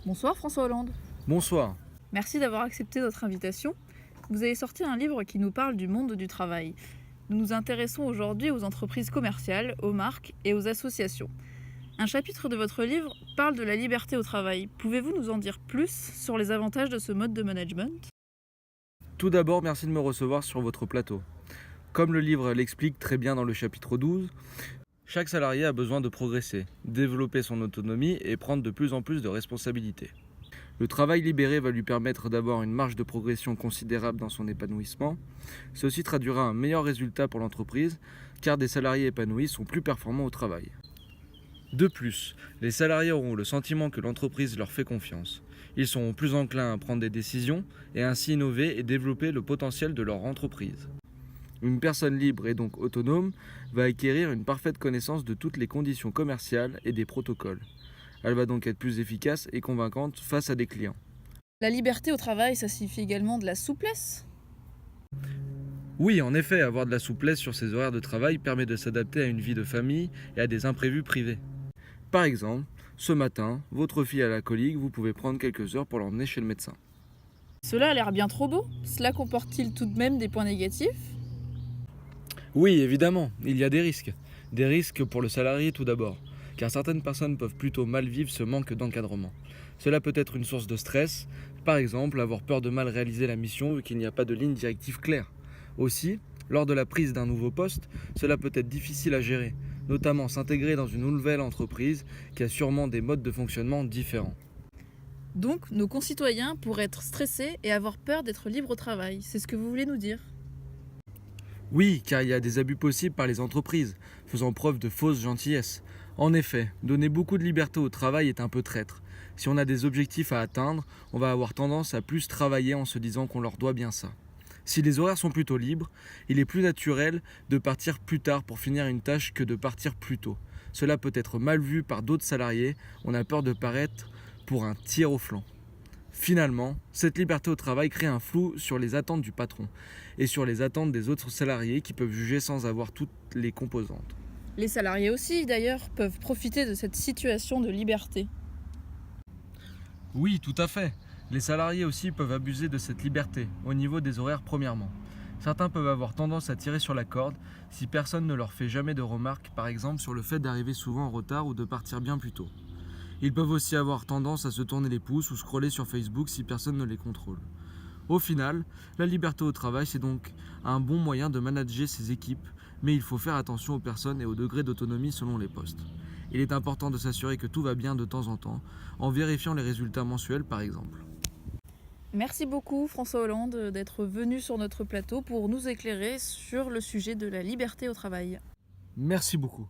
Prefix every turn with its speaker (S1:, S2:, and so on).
S1: Bonsoir François Hollande.
S2: Bonsoir.
S1: Merci d'avoir accepté notre invitation. Vous avez sorti un livre qui nous parle du monde du travail. Nous nous intéressons aujourd'hui aux entreprises commerciales, aux marques et aux associations. Un chapitre de votre livre parle de la liberté au travail. Pouvez-vous nous en dire plus sur les avantages de ce mode de management ?
S2: Tout d'abord, merci de me recevoir sur votre plateau. Comme le livre l'explique très bien dans le chapitre 12, chaque salarié a besoin de progresser, développer son autonomie et prendre de plus en plus de responsabilités. Le travail libéré va lui permettre d'avoir une marge de progression considérable dans son épanouissement. Ceci traduira un meilleur résultat pour l'entreprise, car des salariés épanouis sont plus performants au travail. De plus, les salariés auront le sentiment que l'entreprise leur fait confiance. Ils seront plus enclins à prendre des décisions et ainsi innover et développer le potentiel de leur entreprise. Une personne libre et donc autonome va acquérir une parfaite connaissance de toutes les conditions commerciales et des protocoles. Elle va donc être plus efficace et convaincante face à des clients.
S1: La liberté au travail, ça signifie également de la souplesse ?
S2: Oui, en effet, avoir de la souplesse sur ses horaires de travail permet de s'adapter à une vie de famille et à des imprévus privés. Par exemple, ce matin, votre fille a la colique, vous pouvez prendre quelques heures pour l'emmener chez le médecin.
S1: Cela a l'air bien trop beau. Cela comporte-t-il tout de même des points négatifs ?
S2: Oui, évidemment, il y a des risques. Des risques pour le salarié tout d'abord, car certaines personnes peuvent plutôt mal vivre ce manque d'encadrement. Cela peut être une source de stress, par exemple avoir peur de mal réaliser la mission vu qu'il n'y a pas de ligne directive claire. Aussi, lors de la prise d'un nouveau poste, cela peut être difficile à gérer, notamment s'intégrer dans une nouvelle entreprise qui a sûrement des modes de fonctionnement différents.
S1: Donc, nos concitoyens pourraient être stressés et avoir peur d'être libres au travail. C'est ce que vous voulez nous dire ?
S2: Oui, car il y a des abus possibles par les entreprises, faisant preuve de fausse gentillesse. En effet, donner beaucoup de liberté au travail est un peu traître. Si on a des objectifs à atteindre, on va avoir tendance à plus travailler en se disant qu'on leur doit bien ça. Si les horaires sont plutôt libres, il est plus naturel de partir plus tard pour finir une tâche que de partir plus tôt. Cela peut être mal vu par d'autres salariés, on a peur de paraître pour un tir au flanc. Finalement, cette liberté au travail crée un flou sur les attentes du patron et sur les attentes des autres salariés qui peuvent juger sans avoir toutes les composantes.
S1: Les salariés aussi, d'ailleurs, peuvent profiter de cette situation de liberté.
S2: Oui, tout à fait. Les salariés aussi peuvent abuser de cette liberté, au niveau des horaires premièrement. Certains peuvent avoir tendance à tirer sur la corde si personne ne leur fait jamais de remarques, par exemple sur le fait d'arriver souvent en retard ou de partir bien plus tôt. Ils peuvent aussi avoir tendance à se tourner les pouces ou scroller sur Facebook si personne ne les contrôle. Au final, la liberté au travail, c'est donc un bon moyen de manager ses équipes, mais il faut faire attention aux personnes et au degré d'autonomie selon les postes. Il est important de s'assurer que tout va bien de temps en temps, en vérifiant les résultats mensuels par exemple.
S1: Merci beaucoup François Hollande d'être venu sur notre plateau pour nous éclairer sur le sujet de la liberté au travail.
S2: Merci beaucoup.